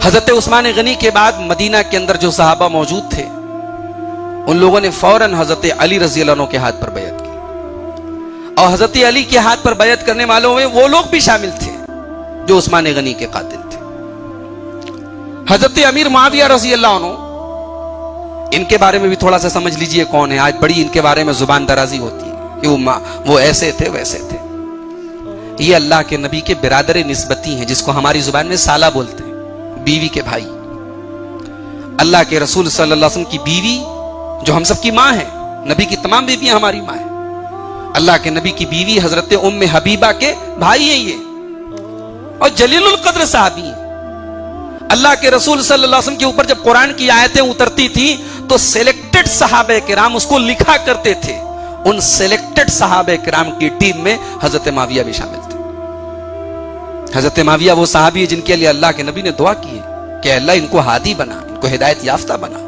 حضرت عثمان غنی کے بعد مدینہ کے اندر جو صحابہ موجود تھے ان لوگوں نے فوراً حضرت علی رضی اللہ عنہ کے ہاتھ پر بیعت کی، اور حضرت علی کے ہاتھ پر بیعت کرنے والوں میں وہ لوگ بھی شامل تھے جو عثمان غنی کے قاتل تھے۔ حضرت امیر معاویہ رضی اللہ عنہ، ان کے بارے میں بھی تھوڑا سا سمجھ لیجئے کون ہے۔ آج بڑی ان کے بارے میں زبان درازی ہوتی ہے کہ وہ ایسے تھے ویسے تھے۔ یہ اللہ کے نبی کے برادر نسبتی ہیں، جس کو ہماری زبان میں سالہ بولتے ہیں، بیوی کے بھائی۔ اللہ کے رسول صلی اللہ علیہ وسلم کی بیوی جو ہم سب کی ماں ہے، نبی کی تمام بیویاں ہماری ماں ہیں، اللہ کے نبی کی بیوی حضرت ام حبیبہ کے بھائی ہیں یہ، اور جلیل القدر صحابی ہیں۔ اللہ کے رسول صلی اللہ علیہ وسلم کے اوپر جب قرآن کی آیتیں اترتی تھیں تو سیلیکٹڈ صحابہ کرام اس کو لکھا کرتے تھے۔ ان سیلیکٹڈ صحابہ کرام کی ٹیم میں حضرت معاویہ بھی شامل تھے۔ حضرت معاویہ وہ صحابی ہے جن کے لیے اللہ کے نبی نے دعا کی ہے کہ اللہ ان کو ہادی بنا، ان کو ہدایت یافتہ بنا۔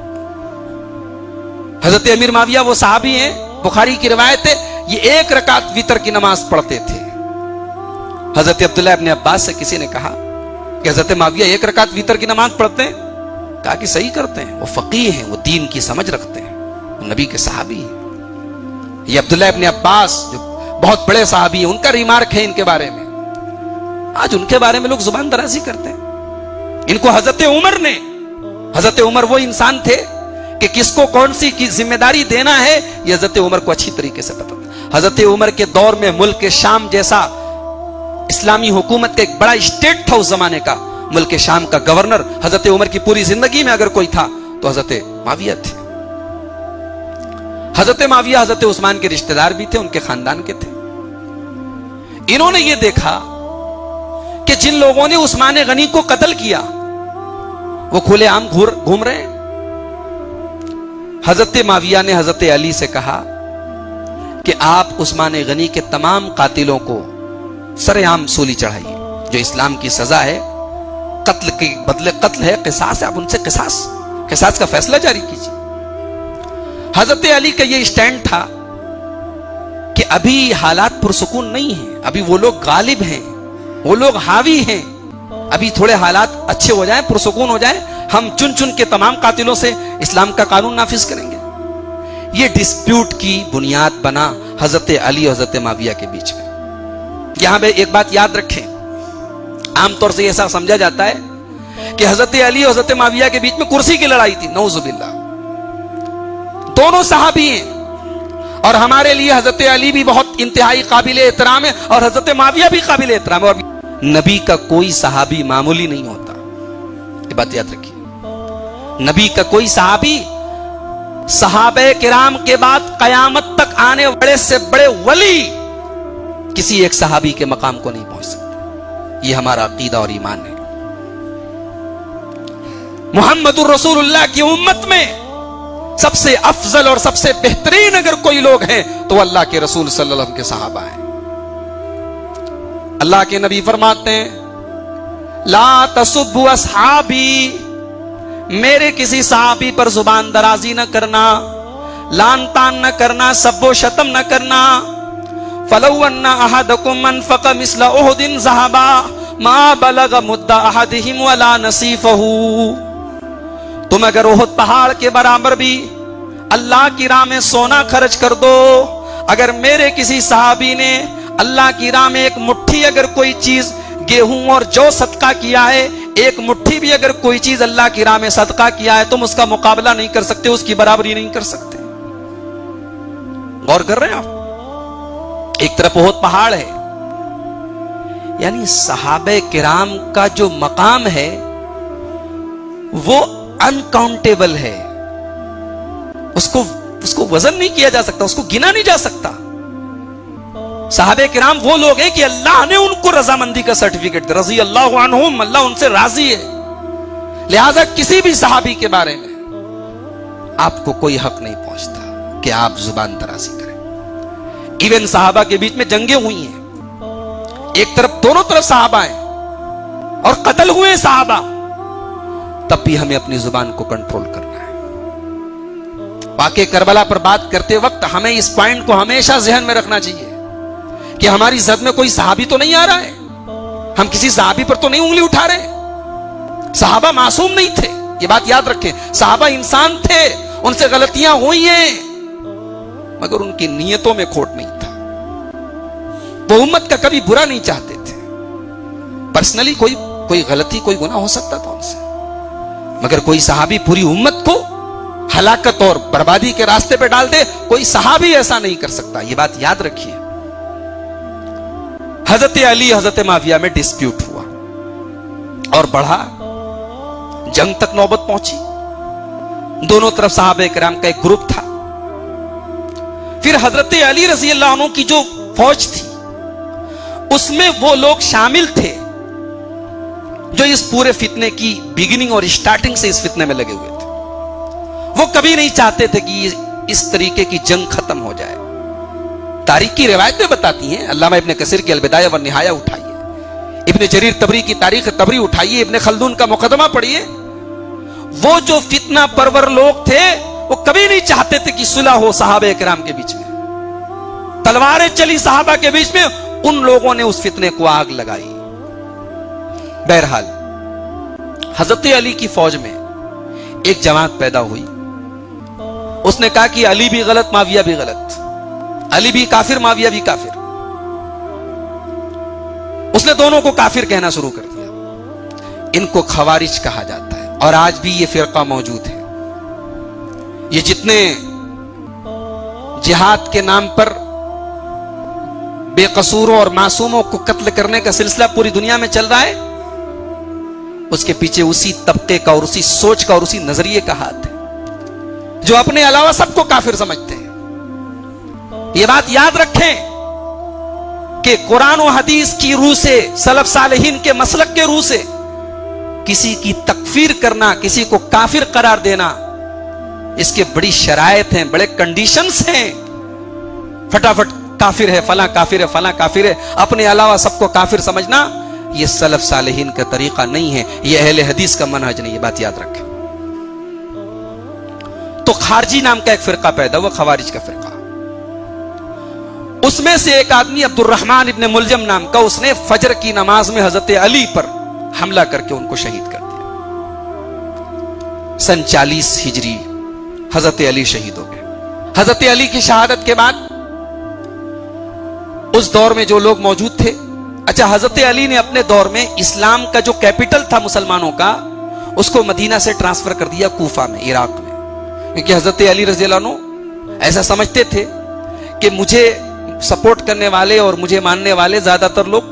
حضرت امیر معاویہ وہ صحابی ہیں، بخاری کی روایت ہے، یہ 1 رکعت وتر کی نماز پڑھتے تھے۔ حضرت عبداللہ ابن عباس سے کسی نے کہا کہ حضرت معاویہ 1 رکعت وتر کی نماز پڑھتے ہیں؟ کہا کہ صحیح کرتے ہیں، وہ فقیہ ہیں، وہ دین کی سمجھ رکھتے ہیں، وہ نبی کے صحابی ہیں۔ یہ عبداللہ ابن عباس جو بہت بڑے صحابی ہیں، ان کا ریمارک ہے ان کے بارے میں۔ آج ان کے بارے میں لوگ زبان درازی کرتے ہیں۔ ان کو حضرت عمر وہ انسان تھے کہ کس کو کون سی کی ذمہ داری دینا ہے یہ حضرت عمر کو اچھی طریقے سے پتہ تھا۔ حضرت عمر کے دور میں ملک شام جیسا اسلامی حکومت کا ایک بڑا اسٹیٹ تھا اس زمانے کا، ملک شام کا گورنر حضرت عمر کی پوری زندگی میں اگر کوئی تھا تو حضرت معاویہ تھے۔ حضرت معاویہ حضرت عثمان کے رشتہ دار بھی تھے، ان کے خاندان کے تھے۔ انہوں نے یہ دیکھا کہ جن لوگوں نے عثمان غنی کو قتل کیا وہ کھلے عام گھوم رہے ہیں۔ حضرت معاویہ نے حضرت علی سے کہا کہ آپ عثمان غنی کے تمام قاتلوں کو سر عام سولی چڑھائیے، جو اسلام کی سزا ہے، قتل کے بدلے قتل ہے، قصاص ہے، آپ ان سے قصاص کا فیصلہ جاری کیجیے۔ حضرت علی کا یہ اسٹینڈ تھا کہ ابھی حالات پرسکون نہیں ہیں، ابھی وہ لوگ غالب ہیں، وہ لوگ حاوی ہیں، ابھی تھوڑے حالات اچھے ہو جائیں، پرسکون ہو جائیں، ہم چن کے تمام قاتلوں سے اسلام کا قانون نافذ کریں گے۔ یہ ڈسپیوٹ کی بنیاد بنا حضرت علی اور حضرت معاویہ کے بیچ میں۔ یہاں پہ ایک بات یاد رکھیں، عام طور سے ایسا سمجھا جاتا ہے کہ حضرت علی اور حضرت معاویہ کے بیچ میں کرسی کی لڑائی تھی۔ نعوذ باللہ، دونوں صحابی ہیں، اور ہمارے لیے حضرت علی بھی بہت انتہائی قابل احترام ہے اور حضرت معاویہ بھی قابل احترام ہے، اور نبی کا کوئی صحابی معمولی نہیں ہوتا، یہ بات یاد رکھیے۔ نبی کا کوئی صحابی صحابہ کرام کے بعد قیامت تک آنے بڑے سے بڑے ولی کسی ایک صحابی کے مقام کو نہیں پہنچ سکتے، یہ ہمارا عقیدہ اور ایمان ہے۔ محمد الرسول اللہ کی امت میں سب سے افضل اور سب سے بہترین اگر کوئی لوگ ہیں تو اللہ کے رسول صلی اللہ علیہ وسلم کے صحابہ ہیں۔ اللہ کے نبی فرماتے ہیں لا تسبوا اصحابی، میرے کسی صحابی پر زبان درازی نہ کرنا، لان تان نہ کرنا، سب و شتم نہ کرنا۔ فلو ان احدکم انفق مثل احد ذهبا ما بلغ مد احدهم ولا نصیفہ، تم اگر احد پہاڑ کے برابر بھی اللہ کی راہ میں سونا خرچ کر دو، اگر میرے کسی صحابی نے اللہ کی راہ میں ایک مٹھی اگر کوئی چیز گیہوں اور جو صدقہ کیا ہے، ایک مٹھی بھی اگر کوئی چیز اللہ کی راہ میں صدقہ کیا ہے، تم اس کا مقابلہ نہیں کر سکتے، اس کی برابری نہیں کر سکتے۔ غور کر رہے ہیں آپ؟ ایک طرف احد پہاڑ ہے، یعنی صحابہ کرام کا جو مقام ہے وہ انکاؤنٹیبل ہے، اس کو وزن نہیں کیا جا سکتا، اس کو گنا نہیں جا سکتا۔ صحابہ کرام وہ لوگ ہیں کہ اللہ نے ان کو رضامندی کا سرٹیفکیٹ دیا، رضی اللہ عنہم، اللہ ان سے راضی ہے۔ لہذا کسی بھی صحابی کے بارے میں آپ کو کوئی حق نہیں پہنچتا کہ آپ زبان درازی کریں۔ ایون صحابہ کے بیچ میں جنگیں ہوئی ہیں، ایک طرف دونوں طرف صحابہ ہیں اور قتل ہوئے صحابہ، تب بھی ہمیں اپنی زبان کو کنٹرول کرنا ہے۔ واقعہ کربلا پر بات کرتے وقت ہمیں اس پوائنٹ کو ہمیشہ ذہن میں رکھنا چاہیے کہ ہماری زد میں کوئی صحابی تو نہیں آ رہا ہے، ہم کسی صحابی پر تو نہیں انگلی اٹھا رہے، صحابہ معصوم نہیں تھے، یہ بات یاد رکھیں، صحابہ انسان تھے، ان سے غلطیاں ہوئی ہیں، مگر ان کی نیتوں میں کھوٹ نہیں تھا، وہ امت کا کبھی برا نہیں چاہتے تھے۔ پرسنلی کوئی غلطی، کوئی گناہ ہو سکتا تھا ان سے، مگر کوئی صحابی پوری امت کو ہلاکت اور بربادی کے راستے پہ ڈال دے، کوئی صحابی ایسا نہیں کر سکتا، یہ بات یاد رکھیے۔ حضرت علی حضرت معاویہ میں ڈسپیوٹ ہوا اور بڑھا، جنگ تک نوبت پہنچی، دونوں طرف صحابہ کرام کا ایک گروپ تھا۔ پھر حضرت علی رضی اللہ عنہ کی جو فوج تھی اس میں وہ لوگ شامل تھے جو اس پورے فتنے کی بگننگ اور اسٹارٹنگ سے اس فتنے میں لگے ہوئے تھے۔ وہ کبھی نہیں چاہتے تھے کہ اس طریقے کی جنگ ختم ہو جائے۔ تاریخ کی روایتیں بتاتی ہیں، علامہ ابن کثیر کی البدایہ والنہایہ اٹھائیے، ابن جریر طبری کی تاریخ طبری اٹھائیے، ابن خلدون کا مقدمہ پڑھیے، وہ جو فتنہ پرور لوگ تھے وہ کبھی نہیں چاہتے تھے کہ صلح ہو صحابہ کرام کے بیچ میں، تلواریں چلی صحابہ کے بیچ میں، ان لوگوں نے اس فتنے کو آگ لگائی۔ بہرحال حضرت علی کی فوج میں ایک جماعت پیدا ہوئی، اس نے کہا کہ علی بھی غلط معاویہ بھی غلط، علی بھی کافر معاویہ بھی کافر، اس نے دونوں کو کافر کہنا شروع کر دیا۔ ان کو خوارج کہا جاتا ہے اور آج بھی یہ فرقہ موجود ہے۔ یہ جتنے جہاد کے نام پر بے قصوروں اور معصوموں کو قتل کرنے کا سلسلہ پوری دنیا میں چل رہا ہے، اس کے پیچھے اسی طبقے کا اور اسی سوچ کا اور اسی نظریے کا ہاتھ ہے جو اپنے علاوہ سب کو کافر سمجھتے ہیں۔ یہ بات یاد رکھیں کہ قرآن و حدیث کی روح سے، سلف صالحین کے مسلک کے روح سے کسی کی تکفیر کرنا، کسی کو کافر قرار دینا، اس کے بڑی شرائط ہیں، بڑے کنڈیشنز ہیں۔ فٹافٹ کافر ہے فلاں، کافر ہے فلاں، کافر ہے، اپنے علاوہ سب کو کافر سمجھنا، یہ سلف صالحین کا طریقہ نہیں ہے، یہ اہل حدیث کا منہج نہیں، یہ بات یاد رکھیں۔ تو خارجی نام کا ایک فرقہ پیدا ہوا، خوارج کا فرقہ۔ اس میں سے ایک آدمی عبد الرحمن ابن ملجم نام کا، اس نے فجر کی نماز میں حضرت علی پر حملہ کر کے ان کو شہید کر دیا۔ سن 40 ہجری حضرت علی شہید ہو گئے۔ حضرت علی کی شہادت کے بعد اس دور میں جو لوگ موجود تھے، اچھا حضرت علی نے اپنے دور میں اسلام کا جو کیپٹل تھا مسلمانوں کا، اس کو مدینہ سے ٹرانسفر کر دیا کوفہ میں، عراق میں، کیونکہ حضرت علی رضی اللہ عنہ ایسا سمجھتے تھے کہ مجھے سپورٹ کرنے والے اور مجھے ماننے والے زیادہ تر لوگ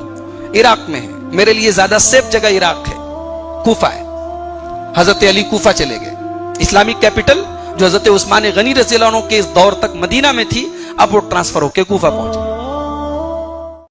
عراق میں ہیں، میرے لیے زیادہ سیف جگہ عراق ہے، کوفہ ہے۔ حضرت علی کوفہ چلے گئے، اسلامک کیپٹل جو حضرت عثمان غنی رضی اللہ عنہ کے اس دور تک مدینہ میں تھی، اب وہ ٹرانسفر ہو کے کوفہ پہنچ گئی۔